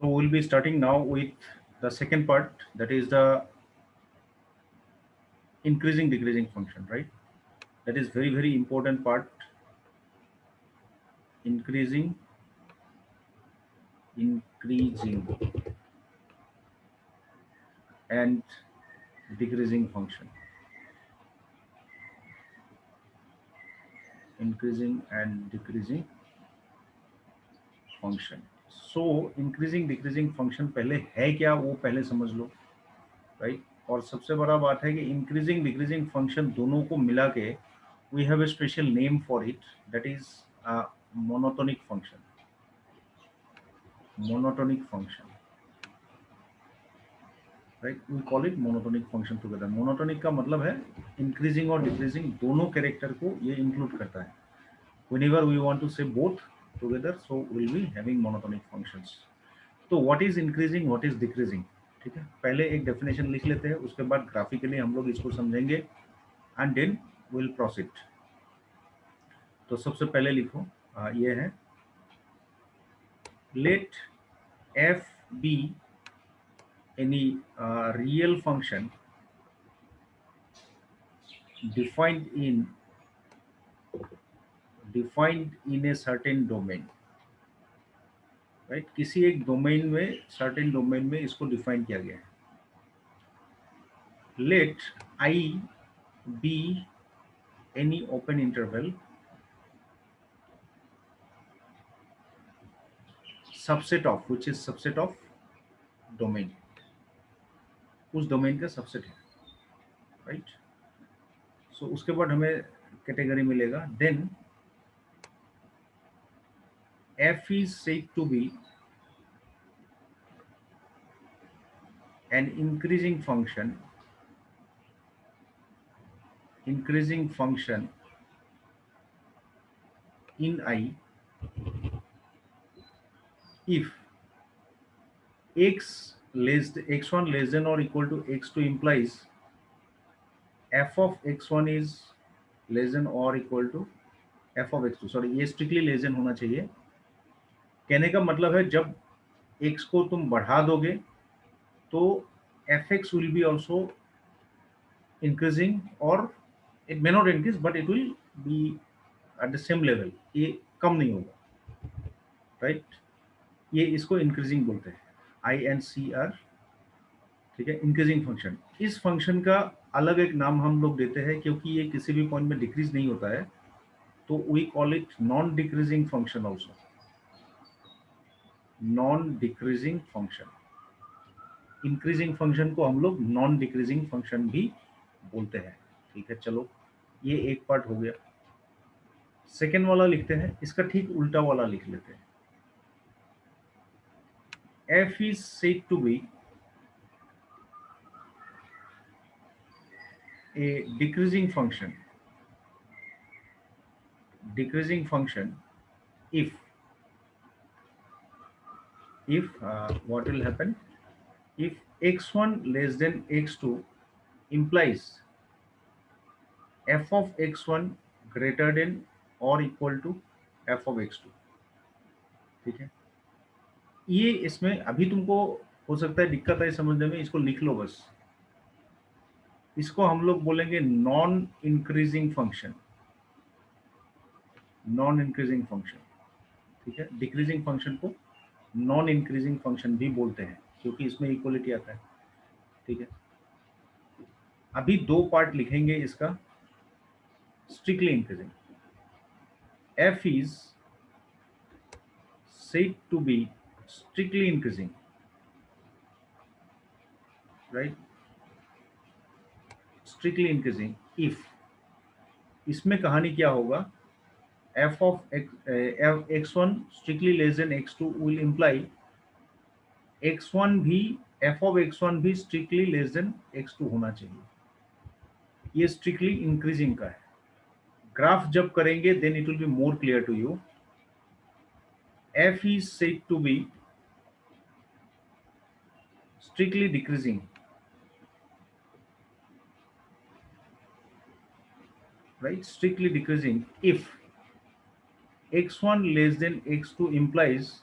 So we'll be starting now with the second part, that is the increasing decreasing function, right? That is very important part. Increasing and decreasing function. Increasing and decreasing function. So increasing decreasing function पहले है क्या वो पहले समझ लो, right? और सबसे बड़ा बात है कि इंक्रीजिंग डिक्रीजिंग फंक्शन दोनों को मिला के we have a special name for it, that is a monotonic function. Monotonic function, right? We call it monotonic function together. Monotonic का मतलब है इंक्रीजिंग और डिक्रीजिंग दोनों कैरेक्टर को ये इंक्लूड करता है. Whenever we want to say both together, so we'll be having monotonic functions. तो what is increasing, what is decreasing? ठीक है, पहले एक डेफिनेशन लिख लेते हैं, उसके बाद ग्राफिकली हम लोग इसको समझेंगे एंड देन विल प्रोसीड. तो सबसे पहले लिखो, ये है, let F be any real function defined in a certain domain, right? किसी एक डोमेन में, certain डोमेन में इसको डिफाइन किया गया है. Let I be any open interval subset of, which is subset of domain, उस डोमेन का सबसेट है, राइट? सो उसके बाद हमें कैटेगरी मिलेगा, then f is said to be an increasing function in I if x1 less than or equal to x2 implies f of x1 is less than or equal to f of x2. Sorry, ये strictly less than होना चाहिए. कहने का मतलब है जब x को तुम बढ़ा दोगे तो fx will be also increasing, or it may not increase but it will be at the same level. ये कम नहीं होगा, राइट? ये इसको इंक्रीजिंग बोलते हैं, आई एन सी आर. ठीक है, इंक्रीजिंग फंक्शन. इस फंक्शन का अलग एक नाम हम लोग देते हैं क्योंकि ये किसी भी पॉइंट में डिक्रीज नहीं होता है, तो we call it non decreasing function also. Non decreasing function. Increasing function को हम लोग नॉन डिक्रीजिंग फंक्शन भी बोलते हैं. ठीक है, चलो ये एक पार्ट हो गया. सेकेंड वाला लिखते हैं, इसका ठीक उल्टा वाला लिख लेते हैं. f is said to be a decreasing function if what will happen if x1 less than x2 implies f of x1 greater than or equal to f of x2. ठीक है, ये इसमें अभी तुमको हो सकता है दिक्कत है समझने में, इसको लिख लो बस. इसको हम लोग बोलेंगे non increasing function. Non increasing function, ठीक है. डिक्रीजिंग फंक्शन को नॉन इंक्रीजिंग फंक्शन भी बोलते हैं क्योंकि इसमें इक्वलिटी आता है. ठीक है, अभी दो पार्ट लिखेंगे इसका. Strictly increasing, f is said to be strictly increasing, right? Strictly increasing if, इसमें कहानी क्या होगा, f of x1 strictly less than x2 will imply x1 भी, f of x1 भी strictly less than x2 होना चाहिए. ये strictly increasing का है. ग्राफ जब करेंगे then it will be more clear to you. f is said to be strictly decreasing, right? Strictly decreasing if x1 less than x2 implies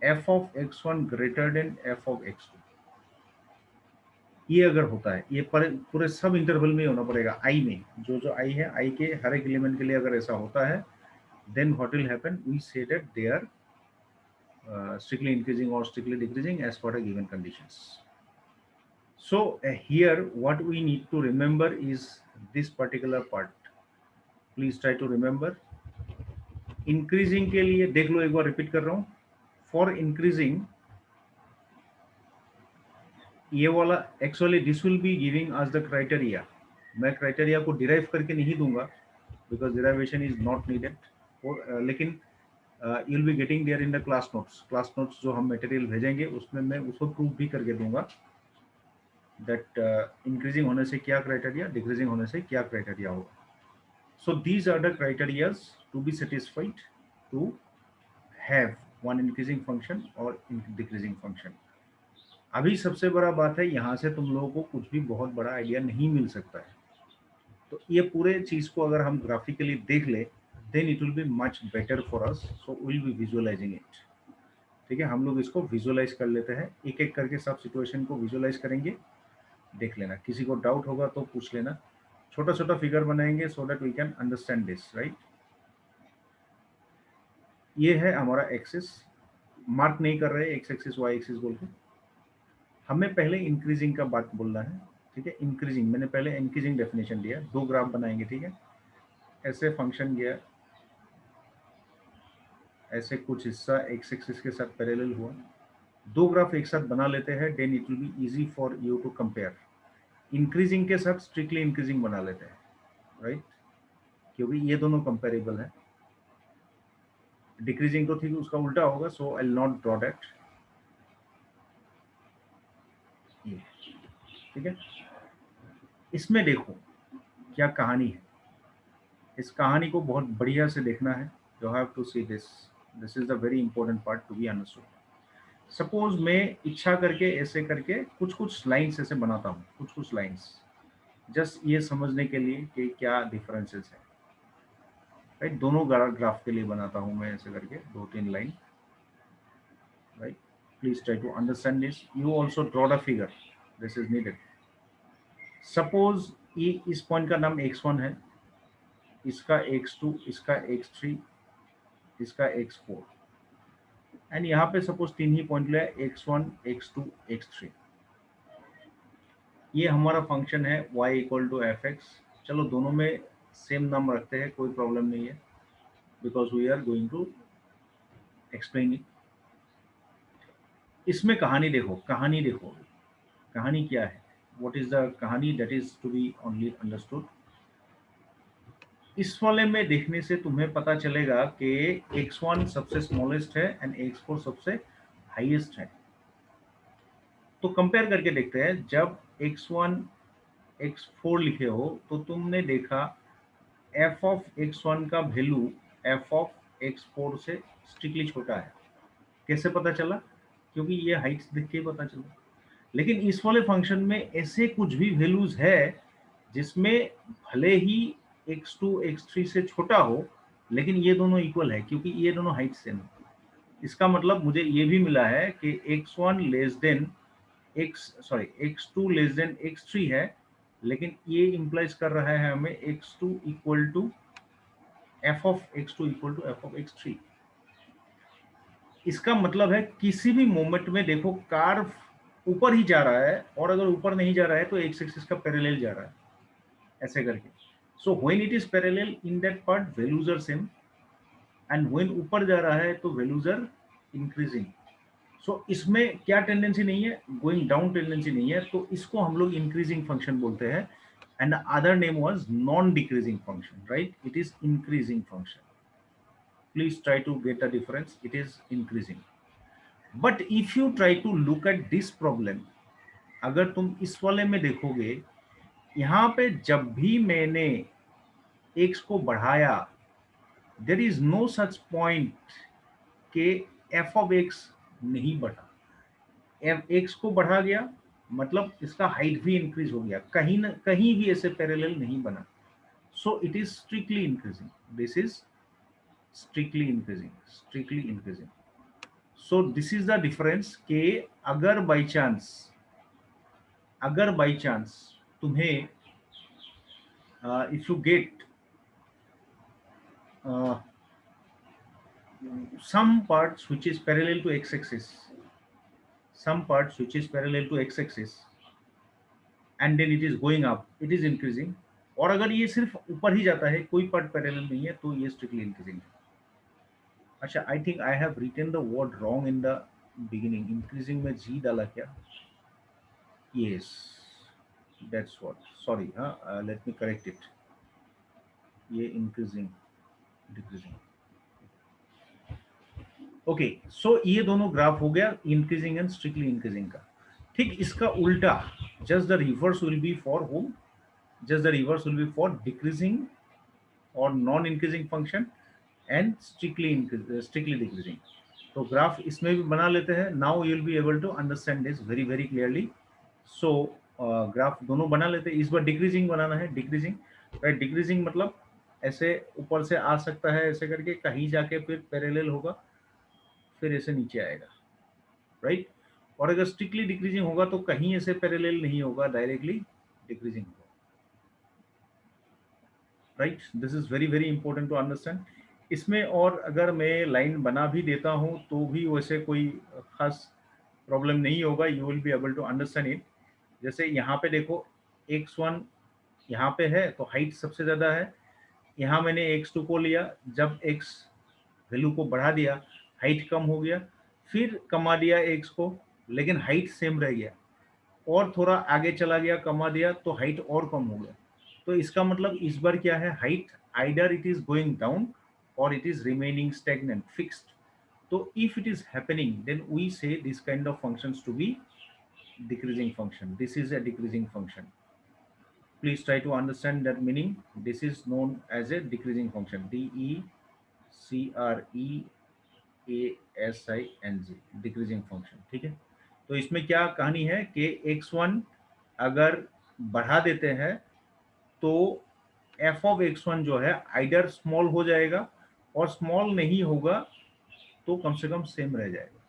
f of x1 greater than f of x2, ये अगर होता है, ये पूरे सब interval में होना पड़ेगा, आई में, जो जो आई है, आई के हर एक एलिमेंट के लिए अगर ऐसा होता है, then what will happen, we say that they are strictly increasing or strictly decreasing as per the given conditions. So here what we need to remember is this particular part. Please try to remember. Increasing के लिए देख लो, एक बार repeat कर रहा हूँ. For increasing, ये वाला actually this will be giving us the criteria. मैं क्राइटेरिया को डिराइव करके नहीं दूंगा because derivation is not needed, लेकिन you will be getting there in the class notes जो हम मटेरियल भेजेंगे उसमें मैं उसको प्रूव भी करके दूंगा दैट इंक्रीजिंग होने से क्या क्राइटेरिया, डिक्रीजिंग होने से क्या क्राइटेरिया होगा. So these are the criterias to be satisfied to have one increasing function और डिक्रीजिंग फंक्शन. अभी सबसे बड़ा बात है, यहाँ से तुम लोगों को कुछ भी बहुत बड़ा आइडिया नहीं मिल सकता है. तो ये पूरे चीज को अगर हम ग्राफिकली देख ले, then it will be much better for us, so will be visualising it. ठीक है, हम लोग इसको विजुअलाइज कर लेते हैं, एक एक करके सब सिचुएशन को विजुअलाइज करेंगे. देख लेना, किसी को डाउट होगा तो पूछ लेना. छोटा छोटा फिगर बनाएंगे so that we can understand this, right. ये है हमारा एक्सिस, मार्क नहीं कर रहे एक्स एक्सिस वाई एक्सिस बोल के. हमें पहले इंक्रीजिंग का बात बोलना है. ठीक है, इंक्रीजिंग मैंने पहले इंक्रीजिंग डेफिनेशन दिया. दो ग्राफ बनाएंगे, ठीक है, ऐसे फंक्शन गया, ऐसे कुछ हिस्सा एक्स एक्सिस के साथ पैरेलल हुआ, दो ग्राफ एक साथ बना लेते हैं, then it will be easy for you to compare. Increasing के साथ स्ट्रिक्टली इंक्रीजिंग बना लेते हैं, राइट, क्योंकि ये दोनों कंपेरेबल है. डिक्रीजिंग तो ठीक उसका उल्टा होगा, so I will not draw that. ये ठीक है. इसमें देखो क्या कहानी है, इस कहानी को बहुत बढ़िया से देखना है. You have to see this, this is the very important part to be understood. Suppose मैं इच्छा करके ऐसे करके कुछ कुछ लाइंस ऐसे बनाता हूँ, कुछ कुछ लाइंस, जस्ट ये समझने के लिए कि क्या डिफरेंसेस है, राइट. दोनों ग्राफ के लिए बनाता हूँ मैं ऐसे करके दो तीन line, right. Please try to understand this. You also draw the figure, this is needed. Suppose ये इस पॉइंट का नाम x1 है, इसका x2, इसका x3, इसका x4, एंड यहाँ पे सपोज तीन ही पॉइंट लिया, x1, x2, x3. ये हमारा फंक्शन है y equal to F X. चलो दोनों में सेम नाम रखते हैं, कोई प्रॉब्लम नहीं है, because we are going to explain it. इसमें कहानी देखो, कहानी देखो, कहानी क्या है, व्हाट इज द कहानी that is to be only understood. इस वाले में देखने से तुम्हें पता चलेगा कि x1 सबसे स्मॉलेस्ट है एंड x4 सबसे हाईएस्ट है. तो कंपेयर करके देखते हैं. जब x1 x4 लिखे हो तो तुमने देखा f ऑफ x1 का वैल्यू f ऑफ x4 से स्ट्रिक्टली छोटा है. कैसे पता चला? क्योंकि ये हाइट्स देख के पता चला. लेकिन इस वाले फंक्शन में ऐसे कुछ भी वैल्यूज है जिसमें भले ही x2 x3 से छोटा हो, लेकिन ये दोनों इक्वल है क्योंकि ये दोनों हाइट सेम है. इसका मतलब मुझे ये भी मिला है कि x1 less than x2 less than x3 है, लेकिन ये इंप्लाइज कर रहा है हमें x2 equal to f of x2 equal to f of x3. इसका मतलब है किसी भी मोमेंट में देखो कार्व ऊपर ही जा रहा है, और अगर ऊपर नहीं जा रहा है तो एक्स एक्सिस का पैरेलल जा रहा है, ऐसे करके. So when it is parallel in that part values are same, and when ऊपर जा रहा है तो वैल्यूज आर इंक्रीजिंग. सो इसमें क्या टेंडेंसी नहीं है, गोइंग डाउन टेंडेंसी नहीं है, तो इसको हम लोग इंक्रीजिंग फंक्शन बोलते हैं. And other name was non decreasing function, right. It is increasing function. Please try to get the difference. It is increasing. But if you try to look at this problem, अगर तुम इस वाले में देखोगे, यहाँ पे जब भी मैंने x को बढ़ाया, there is no such point कि f of x नहीं बढ़ा. x को बढ़ा गया मतलब इसका हाइट भी इंक्रीज हो गया, कहीं ना कहीं भी ऐसे पैरेलल नहीं बना. So it is strictly increasing. This is strictly increasing, strictly increasing. So this is the difference कि अगर बाई चांस तुम्हें if you get some parts which is parallel to x-axis, and then it is going up, it is increasing. और अगर ये सिर्फ ऊपर ही जाता है, कोई पार्ट पैरेलल नहीं है, तो ये स्ट्रिक्टली इंक्रीजिंग है. अच्छा, I think I have written the word wrong in the beginning. Increasing में जी डाला क्या? Yes, that's what. सॉरी, हाँ, लेट मी करेक्ट इट. ये इंक्रीजिंग डिक्रीजिंग. ओके, सो ये दोनों ग्राफ हो गया इंक्रीजिंग एंड स्ट्रिक्टली इंक्रीजिंग का. ठीक इसका उल्टा, just the reverse will be for home, just the reverse will be for decreasing or non increasing function and strictly decreasing. तो ग्राफ इसमें भी बना लेते हैं. Now you will be able to understand this very very clearly. So graph दोनों बना लेते हैं. इस बार डिक्रीजिंग बनाना है. Decreasing, right. डिक्रीजिंग मतलब ऐसे ऊपर से आ सकता है, ऐसे करके कहीं जाके फिर पैरेलल होगा, फिर ऐसे नीचे आएगा, राइट. और अगर स्ट्रिक्टली डिक्रीजिंग होगा तो कहीं ऐसे पैरेलल नहीं होगा, डायरेक्टली डिक्रीजिंग होगा, right. This is very very important to understand. इसमें और अगर मैं लाइन बना भी देता हूं तो भी वैसे कोई खास प्रॉब्लम नहीं होगा. You will be able to understand it. जैसे यहाँ पे देखो, x1 यहाँ पे है तो हाइट सबसे ज़्यादा है. यहाँ मैंने x2 को लिया, जब x वैल्यू को बढ़ा दिया, हाइट कम हो गया, फिर कमा दिया x को, लेकिन हाइट सेम रह गया. और थोड़ा आगे चला गया, कमा दिया, तो हाइट और कम हो गया. तो इसका मतलब इस बार क्या है, height either it is going down और it is remaining stagnant, fixed. तो if it is happening, then we say this kind of functions to be decreasing function. This is a decreasing function. Please try to understand that meaning. This is known as a decreasing function. decreasing, decreasing function. ठीक है. तो इसमें क्या कहानी है कि x1 अगर बढ़ा देते हैं तो f of x1 जो है आइडर स्मॉल हो जाएगा, और स्मॉल नहीं होगा तो कम से कम सेम रह जाएगा.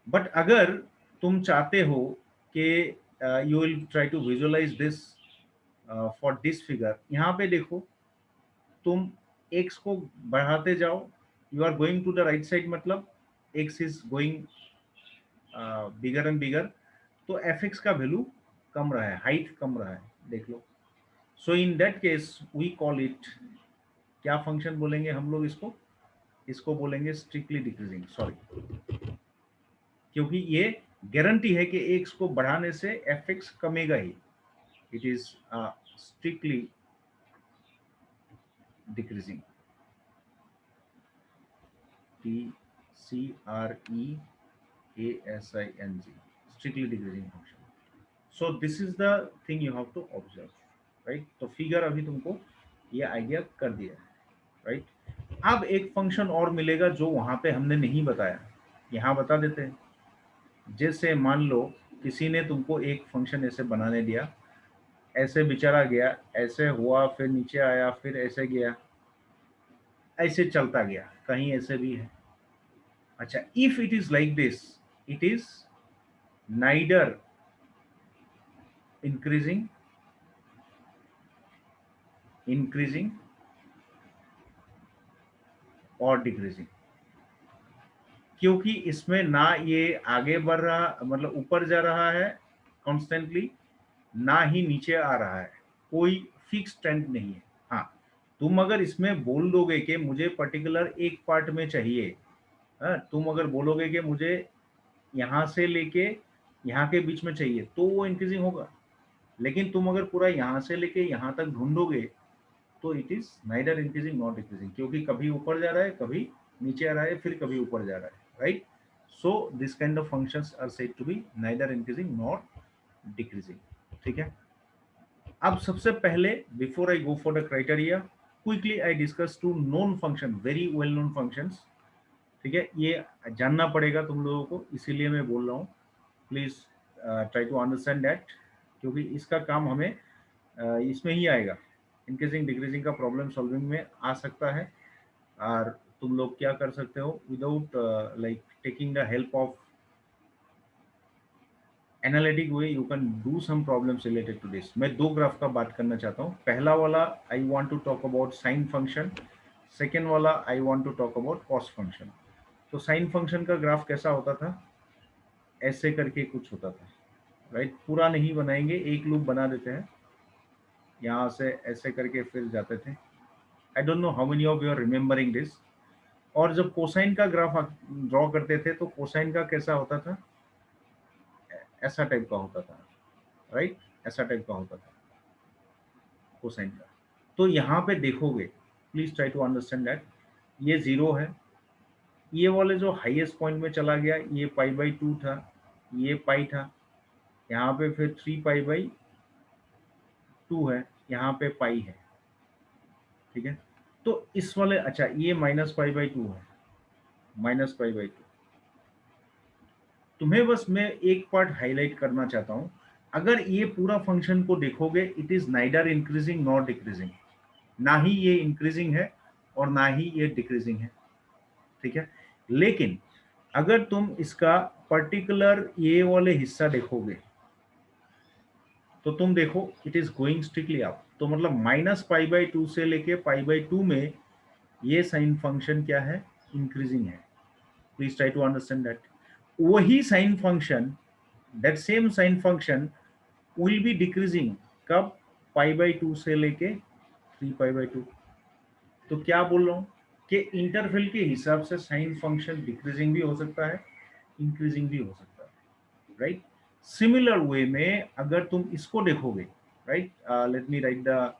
बट अगर तुम चाहते हो कि you will try to visualise this for this figure, यहाँ पे देखो, तुम x को बढ़ाते जाओ, you are going to the right side, मतलब x is going bigger and bigger, तो fx का वैल्यू कम रहा है, हाइट कम रहा है, देख लो. So in that case we call it, क्या फंक्शन बोलेंगे हम लोग इसको? इसको बोलेंगे स्ट्रिक्टली डिक्रीजिंग. सॉरी, क्योंकि ये गारंटी है कि x को बढ़ाने से fx कमेगा ही. It is strictly decreasing. decreasing, strictly decreasing function. So this is the thing you have to observe, right? तो फिगर अभी तुमको ये आइडिया कर दिया है, राइट. अब एक फंक्शन और मिलेगा जो वहां पे हमने नहीं बताया, यहाँ बता देते हैं. जैसे मान लो किसी ने तुमको एक फंक्शन ऐसे बनाने दिया, ऐसे बेचारा गया, ऐसे हुआ, फिर नीचे आया, फिर ऐसे गया, ऐसे चलता गया, कहीं ऐसे भी है. अच्छा, if it is like this, it is neither increasing और डिक्रीजिंग. क्योंकि इसमें ना ये आगे बढ़ रहा, मतलब ऊपर जा रहा है कॉन्स्टेंटली, ना ही नीचे आ रहा है, कोई फिक्स ट्रेंड नहीं है. हाँ, तुम अगर इसमें बोल दोगे कि मुझे पर्टिकुलर एक पार्ट में चाहिए, तुम अगर बोलोगे कि मुझे यहाँ से लेके यहाँ के बीच में चाहिए, तो वो इंक्रीजिंग होगा. लेकिन तुम अगर पूरा यहाँ से लेके यहाँ तक ढूंढोगे तो it is neither increasing not decreasing, क्योंकि कभी ऊपर जा रहा है, कभी नीचे आ रहा है, फिर कभी ऊपर जा रहा है, right. So this kind of functions are said to be neither increasing not decreasing. ठीक है. अब सबसे पहले, before I go for the criteria, quickly I discuss two known function, very well known functions. ठीक है, ये जानना पड़ेगा तुम लोगों को, इसीलिए मैं बोल रहा हूँ. Please try to understand that, क्योंकि इसका काम हमें इसमें ही आएगा. इंक्रीजिंग डिक्रीजिंग का प्रॉब्लम सॉल्विंग में आ सकता है, और तुम लोग क्या कर सकते हो without like taking the help of analytic way, you can do some problems related to this. मैं दो ग्राफ का बात करना चाहता हूँ। पहला वाला I want to talk about sine function, second वाला I want to talk about cos function. तो साइन फंक्शन का ग्राफ कैसा होता था, ऐसे करके कुछ होता था, राइट। पूरा नहीं बनाएंगे, एक लूप बना देते हैं, यहाँ से ऐसे करके फिर जाते थे। I don't know how many of you are remembering this. और जब कोसाइन का ग्राफ ड्रॉ करते थे तो कोसाइन का कैसा होता था, ऐसा टाइप का होता था, राइट, ऐसा टाइप का होता था कोसाइन का। तो यहाँ पे देखोगे, please try to understand that, ये जीरो है, ये वाले जो हाईएस्ट पॉइंट में चला गया ये पाई बाई टू था, ये पाई था, यहाँ पे फिर 3 पाई बाई 2 है, यहाँ पे पाई है, ठीक है। तो इस वाले, अच्छा ये -पाई बाई 2 है, -पाई बाई 2। तुम्हें बस मैं एक पार्ट हाईलाइट करना चाहता हूं, अगर ये पूरा फंक्शन को देखोगे it is neither increasing not decreasing, ना ही ये इंक्रीजिंग है और ना ही ये डिक्रीजिंग है, ठीक है। लेकिन अगर तुम इसका पर्टिकुलर ये वाले हिस्सा देखोगे तो तुम देखो it is going strictly up. तो मतलब -पाई बाई 2 से लेके पाई बाई 2 में ये साइन फंक्शन क्या है, इंक्रीजिंग है। Please try to understand that. वही sine function, that same sine function will be decreasing कब, पाई बाई 2 से लेके 3 पाई बाई 2। तो क्या बोल रहा हूँ कि इंटरवल के हिसाब से साइन फंक्शन डिक्रीजिंग भी हो सकता है, इंक्रीजिंग भी हो सकता है, राइट। सिमिलर वे में अगर तुम इसको देखोगे, right, let me right the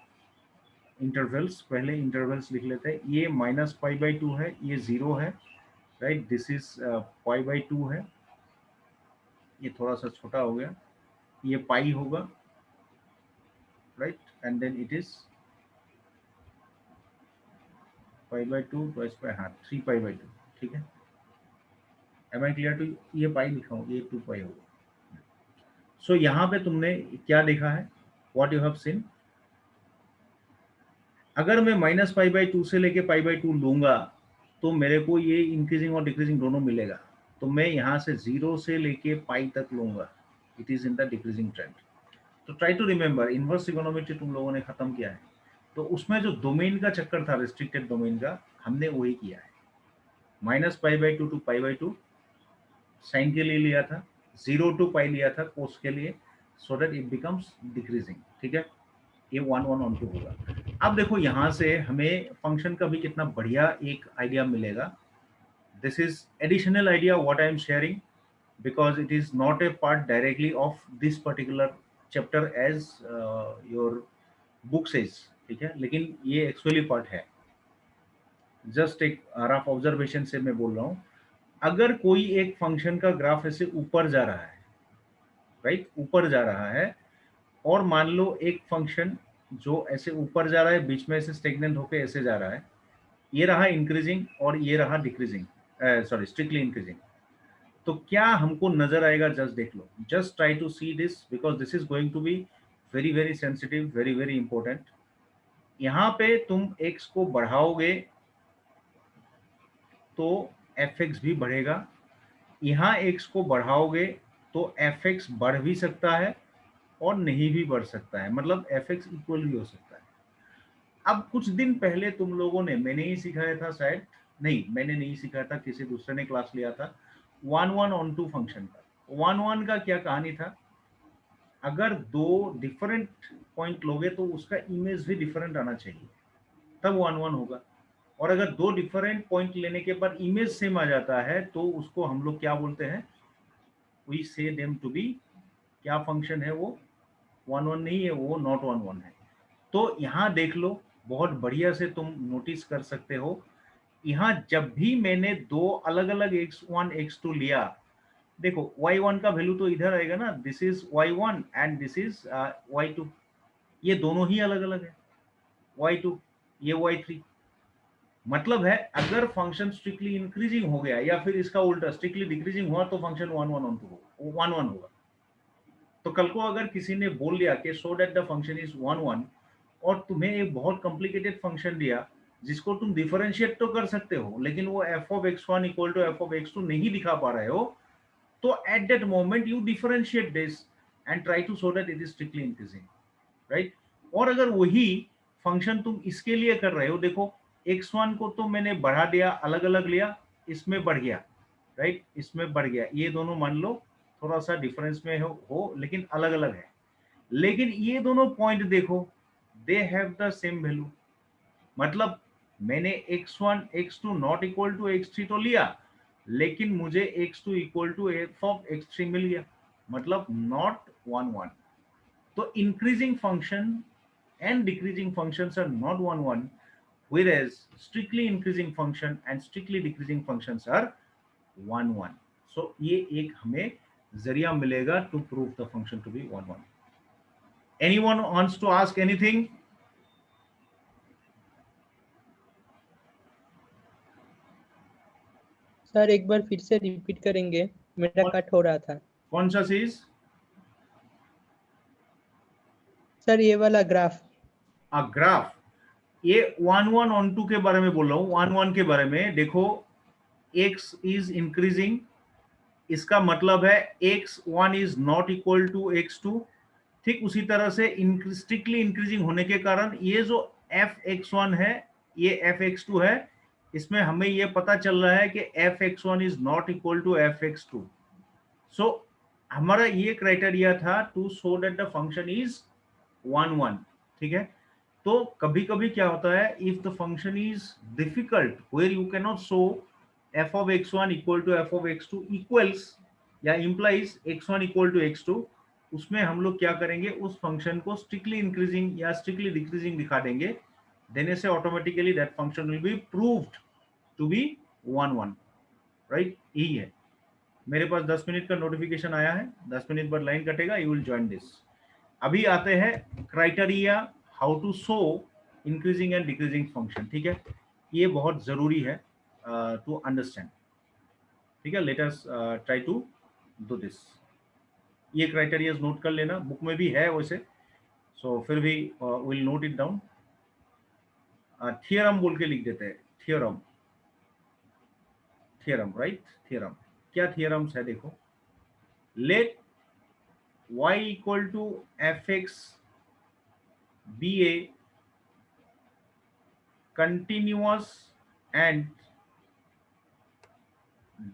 intervals, पहले इंटरवल्स लिख लेते हैं। ये -पाई बाई 2 है, ये जीरो है, right, this is pi by 2 है, ये थोड़ा सा छोटा हो गया, ये पाई होगा, right, and then it is pi by 2 twice pi, हाँ 3 पाई बाई 2, ठीक है। एम आई क्लियर टू, ये पाई लिखा हूँ, ये 2 पाई होगा। सो यहाँ पे तुमने क्या देखा है, व्हाट यू हैव सीन, अगर मैं -पाई बाई 2 से लेके पाई बाई 2 लूंगा तो मेरे को ये इंक्रीजिंग और डिक्रीजिंग दोनों मिलेगा। तो मैं यहाँ से 0 से लेके पाई तक लूंगा, it is in the decreasing trend. तो try to remember, inverse trigonometry तुम लोगों ने खत्म किया है, तो उसमें जो डोमेन का चक्कर था, रिस्ट्रिक्टेड डोमेन का, हमने वही किया है। -Pi by 2 to pi by 2 sine के लिए लिया था, 0 टू पाई लिया था कोस के लिए, so that it becomes decreasing, ठीक है। ये 1 1 on 2 होगा। अब देखो यहाँ से हमें फंक्शन का भी कितना बढ़िया एक आइडिया मिलेगा। This is additional idea what I am sharing, because it is not a part directly of this particular chapter as your book says, ठीक है, लेकिन ये एक्चुअली पार्ट है। जस्ट एक रफ ऑब्जर्वेशन से मैं बोल रहा हूँ, अगर कोई एक फंक्शन का ग्राफ ऐसे ऊपर जा रहा है, राइट, ऊपर जा रहा है, और मान लो एक फंक्शन जो ऐसे ऊपर जा रहा है, बीच में ऐसे स्टेगनेंट होकर ऐसे जा रहा है, ये रहा इंक्रीजिंग और ये रहा डिक्रीजिंग, सॉरी स्ट्रिक्टली इंक्रीजिंग, तो क्या हमको नजर आएगा, जस्ट देख लो, just try to see this, because this is going to be very very sensitive, very very important. यहाँ पे तुम x को बढ़ाओगे तो fx भी बढ़ेगा, यहाँ x को बढ़ाओगे तो fx बढ़ भी सकता है और नहीं भी बढ़ सकता है, मतलब fx इक्वल भी हो सकता है। अब कुछ दिन पहले तुम लोगों ने, मैंने ही सिखाया था शायद, नहीं मैंने नहीं सिखाया था, किसी दूसरे ने क्लास लिया था, 1 1 on 2 फंक्शन का। 1 1 का क्या कहानी था, अगर दो डिफरेंट पॉइंट लोगे तो उसका इमेज भी डिफरेंट आना चाहिए, तब 1 1 होगा। और अगर दो डिफरेंट पॉइंट लेने के बाद इमेज सेम आ जाता है तो उसको हम लोग क्या बोलते हैं, वी से देम टू बी, क्या फंक्शन है वो, 1 1 नहीं है वो, नॉट 1 1 है। तो यहाँ देख लो, बहुत बढ़िया से तुम नोटिस कर सकते हो, यहाँ जब भी मैंने दो अलग अलग x1 x2 लिया, देखो y1 का वैल्यू तो इधर आएगा ना, this is y1 and this is y2, ये दोनों ही अलग अलग है, y2 ये y3। मतलब है अगर फंक्शन स्ट्रिक्टली इंक्रीजिंग हो गया या फिर इसका उल्टा स्ट्रिक्टली डिक्रीजिंग हुआ तो फंक्शन 1 1 होगा। तो कल को अगर किसी ने बोल दिया कि सो दैट द फंक्शन इज 1 1, और तुम्हें एक बहुत कॉम्प्लिकेटेड फंक्शन दिया, जिसको तुम डिफरेंशिएट तो कर सकते हो, लेकिन वो f of x one equal to f of x two नहीं दिखा पा रहे हो, तो at that moment you differentiate this and try to show that it is strictly increasing, right. और अगर वही फंक्शन तुम इसके लिए कर रहे हो, देखो x1 को तो मैंने बढ़ा दिया, अलग अलग लिया, इसमें बढ़ गया, राइट, इसमें बढ़ गया, ये दोनों मान लो थोड़ा सा डिफरेंस में हो लेकिन अलग अलग है, लेकिन ये दोनों पॉइंट देखो, they have the same value. मतलब मैंने x1 x2 not equal to x3 तो लिया, लेकिन मुझे x2 equal to f of x3 मिल गया, मतलब नॉट 1 1। तो increasing function and decreasing functions are not 1 1, whereas strictly increasing function and strictly decreasing functions are 1 1. So ये एक हमें जरिया मिलेगा to prove the function to be 1 1. Anyone wants to ask anything? Sir एक बार फिर से रिपीट करेंगे, मेरा कट हो रहा था। कौन सा चीज? सर ये वाला ग्राफ। ग्राफ, ये 1 1 ऑन 2 के बारे में बोल रहा हूँ। 1 1 के बारे में देखो, x इज इंक्रीजिंग, इसका मतलब है x1 is not equal to x2। ठीक उसी तरह से स्ट्रिक्टली इंक्रीजिंग होने के कारण ये जो f(x1) है, ये f(x2) है, इसमें हमें ये पता चल रहा है कि f(x1) is not equal to f(x2). So हमारा ये क्राइटेरिया था to show that the function is 1 1। ठीक है, तो कभी कभी क्या होता है, if the function is difficult where you can not show f of x1 equal to f of x2 equals या implies x1 equal to x2, उसमें हम लोग क्या करेंगे, उस फंक्शन को स्ट्रिक्टली इंक्रीजिंग या स्ट्रिक्टली डिक्रीजिंग दिखा देंगे, देने से automatically that function will be proved to be 1 1, right. यही है। मेरे पास 10 मिनट का नोटिफिकेशन आया है, 10 मिनट बाद लाइन कटेगा, यू विल ज्वाइन दिस। अभी आते हैं criteria how to show increasing and decreasing function. ठीक है, ये बहुत जरूरी है टू अंडरस्टैंड। ठीक है, let us try to do this. ये क्राइटेरिया नोट कर लेना, बुक में भी है वैसे, सो फिर भी will note it down. Theorem बोल के लिख देते हैं, थियरम, थियरम, राइट। थियरम, क्या थियरम्स है देखो, let y equal to fx be a continuous and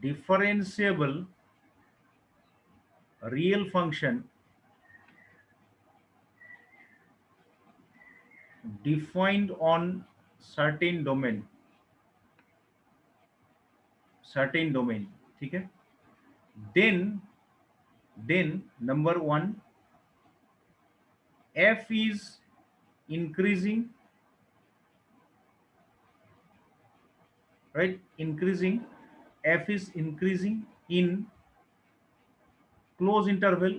differentiable real function defined on certain domain, certain domain। ठीक है, then number 1, f is increasing, right, increasing, f is increasing in close interval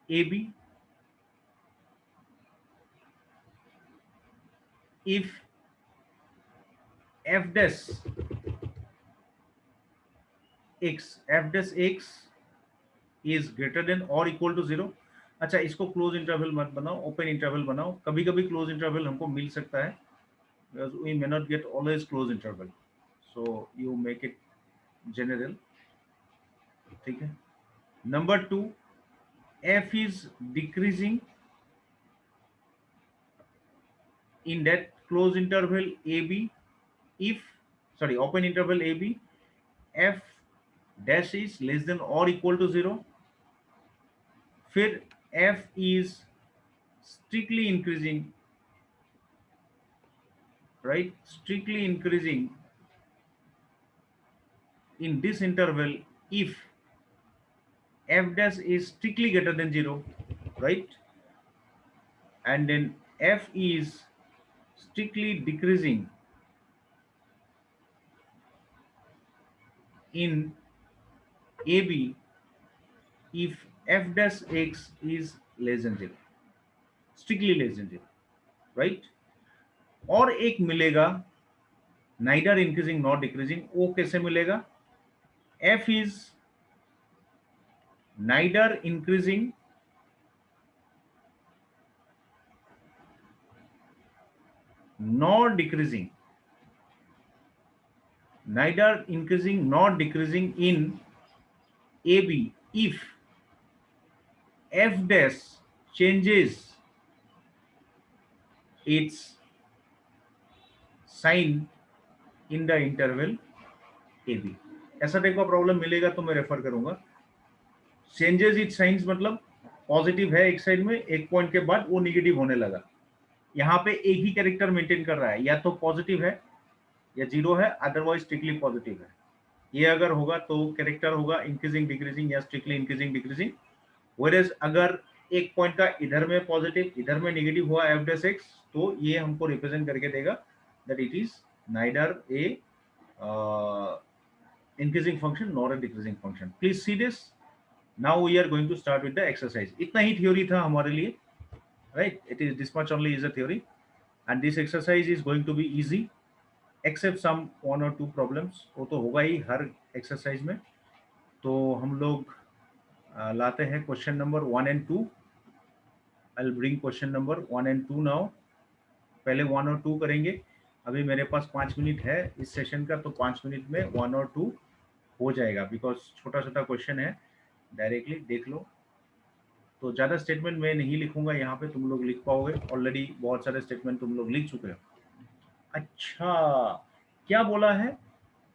ab if f dash dash x is greater than or equal to 0। अच्छा, इसको close interval मत बनाओ, open interval बनाओ। कभी कभी close interval हमको मिल सकता है, because we may not get always close interval, so you make it general। ठीक है, number 2, f is decreasing in that close interval ab if, sorry, open interval ab, f dash is less than or equal to 0। फिर f is strictly increasing, right, strictly increasing in this interval if f dash is strictly greater than 0, right, and then f is strictly decreasing in AB if f dash x is less than 0, strictly less than 0, right। और एक मिलेगा neither increasing not decreasing, वो कैसे मिलेगा, f is neither increasing nor decreasing neither increasing nor decreasing in AB if f dash changes its sign in the interval AB। ऐसा type का problem मिलेगा तो मैं रेफर करूंगा। चेंजेस इट साइंस मतलब पॉजिटिव है एक साइड में, एक पॉइंट के बाद वो निगेटिव होने लगा। यहाँ पे एक ही कैरेक्टर मेंटेन कर रहा है, या तो पॉजिटिव है या जीरो है, अदरवाइज स्ट्रिक्टली पॉजिटिव है। ये अगर होगा तो कैरेक्टर होगा इंक्रीजिंग डिक्रीजिंग या स्ट्रिक्टली इंक्रीजिंग डिक्रीजिंग। व्हेयरएज अगर एक पॉइंट का इधर में पॉजिटिव इधर में नेगेटिव हुआ f dash x, तो ये हमको रिप्रेजेंट करके देगा that it is neither A increasing function nor a decreasing function। please see this। now we are going to start with the exercise। इतना ही थ्योरी था हमारे लिए, right? it is this much only is a theory and this exercise is going to be easy except some one or two problems। वो तो होगा ही हर exercise में। तो हम लोग लाते हैं question number 1 and 2। I'll bring question number 1 and 2 now। पहले 1 और 2 करेंगे। अभी मेरे पास 5 मिनट है इस सेशन का, तो 5 मिनट में 1 और 2 हो जाएगा, बिकॉज छोटा छोटा क्वेश्चन है, डायरेक्टली देख लो। तो ज़्यादा स्टेटमेंट मैं नहीं लिखूंगा यहाँ पे, तुम लोग लिख पाओगे, ऑलरेडी बहुत सारे स्टेटमेंट तुम लोग लिख चुके हो। अच्छा, क्या बोला है?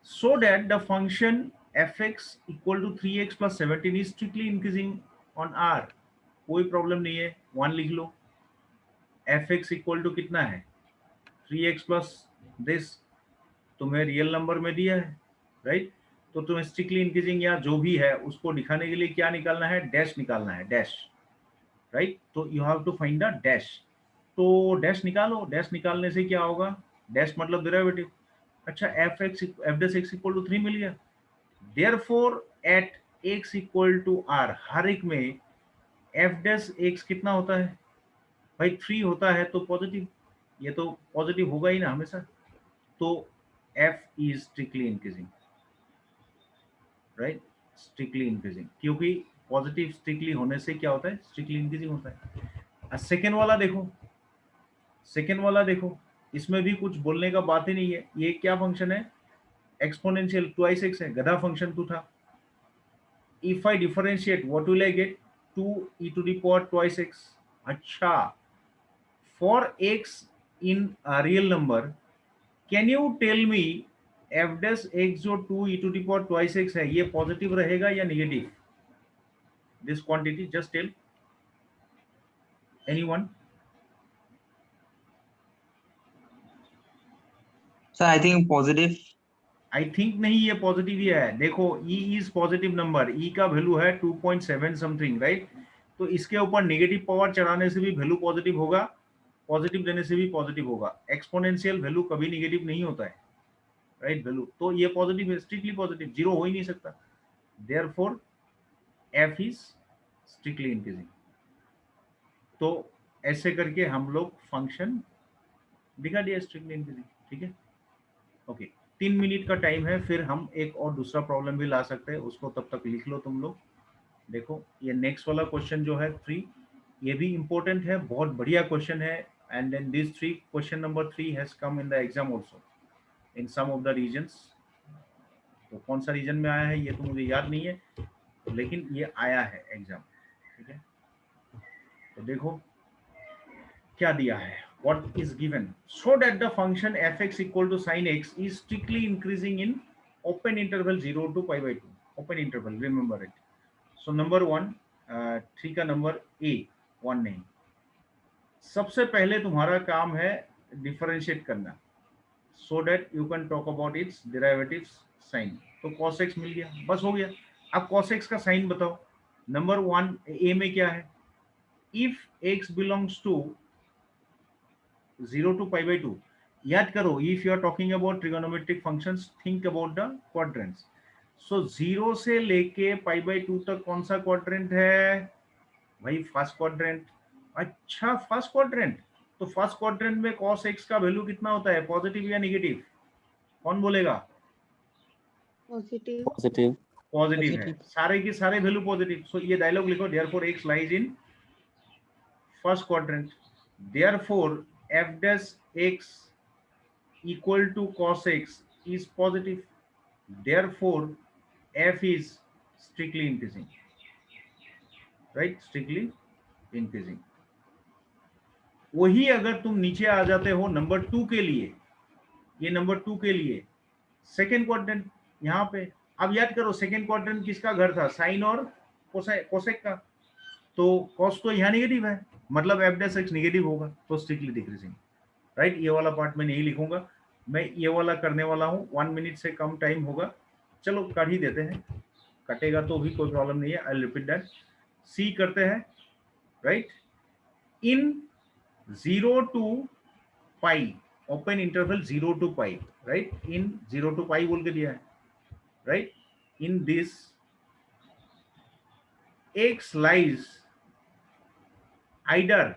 So that the function f(x) equal to 3x plus 17 is strictly increasing on r। कोई प्रॉब्लम नहीं है, 1 लिख लो। f(x) इक्वल टू कितना है? 3x प्लस दिस तुम्हें रियल नंबर में दिया है, राइट? तो तुम्हें स्ट्रिक्टली इंक्रीजिंग या जो भी है उसको दिखाने के लिए क्या निकालना है? डैश निकालना है, डैश, राइट? तो you have to find the dash. तो डैश निकालो। डैश निकालने से क्या होगा? डैश मतलब डेरिवेटिव। अच्छा, f dash x equal to 3 मिल गया। Therefore at x equal to r, हर एक में f dash x कितना होता है भाई? 3 होता है, तो पॉजिटिव, ये तो पॉजिटिव होगा ही ना हमेशा। तो f is strictly increasing, right? Strictly increasing, क्योंकि पॉजिटिव स्ट्रिक्टली होने से क्या होता है? स्ट्रिक्टली इंक्रीजिंग होता है। सेकेंड वाला देखो, सेकेंड वाला देखो, इसमें भी कुछ बोलने का बात ही नहीं है। ये क्या फंक्शन है? एक्सपोनेंशियल, ट्वाइस एक्स है, गधा फंक्शन तो था। If I differentiate what will I get? 2e to the power twice x. अच्छा, for x in real number, can you tell me f dash x जो 2e to the power twice x है, ये positive रहेगा या negative? This quantity, just tell anyone. Sir I think positive. I think नहीं, ये positive ही है। देखो, e is positive number, e का वैल्यू है 2.7 समथिंग, राइट? तो इसके ऊपर नेगेटिव पावर चढ़ाने से भी वैल्यू पॉजिटिव होगा, पॉजिटिव देने से भी पॉजिटिव होगा। एक्सपोनेंशियल वैल्यू कभी नेगेटिव नहीं होता है, राइट? वैल्यू तो ये पॉजिटिव है, स्ट्रिक्टली पॉजिटिव, जीरो हो ही नहीं सकता। Therefore f is strictly increasing. तो ऐसे करके हम लोग फंक्शन दिखा दिया स्ट्रिक्टली इंक्रीजिंग, ठीक है? ओके, 3 मिनट का टाइम है, फिर हम एक और दूसरा प्रॉब्लम भी ला सकते हैं, उसको तब तक लिख लो तुम लोग। देखो, ये नेक्स्ट वाला क्वेश्चन जो है 3, ये भी इंपॉर्टेंट है, बहुत बढ़िया क्वेश्चन है। And then this 3 question number 3 has come in the exam also in some of the regions. तो कौन सा रीजन में आया है ये तो मुझे याद नहीं है, लेकिन ये आया है एग्जाम, ठीक है? तो देखो क्या दिया है, what is given, so that the function f(x) equal to sin x is strictly increasing in open interval 0 to pi by 2, open interval, remember it। so number 1, 3 का नंबर a, 1 नहीं। सबसे पहले तुम्हारा काम है डिफरेंशिएट करना, so that you can talk about its derivatives sin। तो cos x मिल गया, बस हो गया। अब cos x का साइन बताओ। नंबर 1 a में क्या है? if x belongs to 0 to pi by 2, याद करो, if you are talking about trigonometric functions, think about the quadrants। so 0 से लेके pi by 2 तक कौन सा क्वाड्रेंट है भाई? First quadrant. अच्छा, फर्स्ट क्वाड्रेंट, तो फर्स्ट क्वाड्रेंट में cos x का वैल्यू कितना होता है? पॉजिटिव या नेगेटिव? कौन बोलेगा? पॉजिटिव। पॉजिटिव। पॉजिटिव है, सारे के सारे वैल्यू पॉजिटिव। सो ये डायलॉग लिखो, therefore x lies in first quadrant, therefore f dash x equal to cos x is positive। therefore f is strictly increasing, right? strictly increasing. वही अगर तुम नीचे आ जाते हो नंबर 2 के लिए, ये नंबर 2 के लिए सेकेंड क्वाड्रेंट यहाँ पे, अब याद करो सेकेंड क्वाड्रेंट किसका घर था, साइन और कोसेक का, तो कॉस तो यहाँ नेगेटिव है, मतलब एफ डैश एक्स नेगेटिव होगा, तो स्ट्रिक्टली डिक्रीजिंग, राइट? ये वाला पार्ट मैं नहीं लिखूंगा, मैं ये वाला करने वाला हूँ, 1 मिनट से कम टाइम होगा, चलो कर ही देते हैं, कटेगा तो भी कोई प्रॉब्लम नहीं है, आई रिपीट दैट। सी करते हैं, right? In 0 to pi, open interval 0 to pi, right? In 0 to पाई बोल के दिया है, right? In this x lies either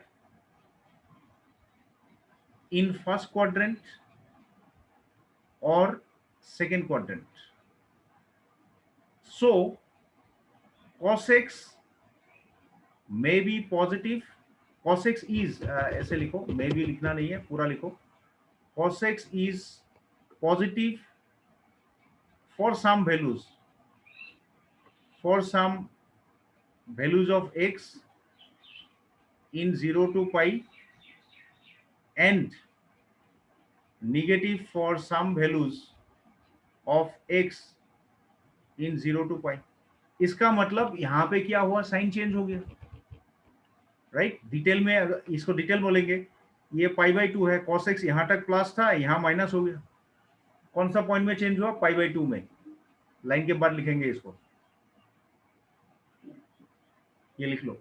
in first quadrant or second quadrant. So cos x may be positive, cos x is ऐसे लिखो, may be लिखना नहीं है, पूरा लिखो, cos x is positive for some values, for some values of x in 0 to pi and negative for some values of x in 0 to pi. इसका मतलब यहाँ पे क्या हुआ, साइन चेंज हो गया, राइट? डिटेल में अगर इसको डिटेल बोलेंगे, ये पाई बाई 2 है, cos x यहाँ तक प्लस था, यहाँ माइनस हो गया, कौन सा पॉइंट में चेंज हुआ, पाई बाई 2 में, लाइन के बाद लिखेंगे इसको, ये लिख लो।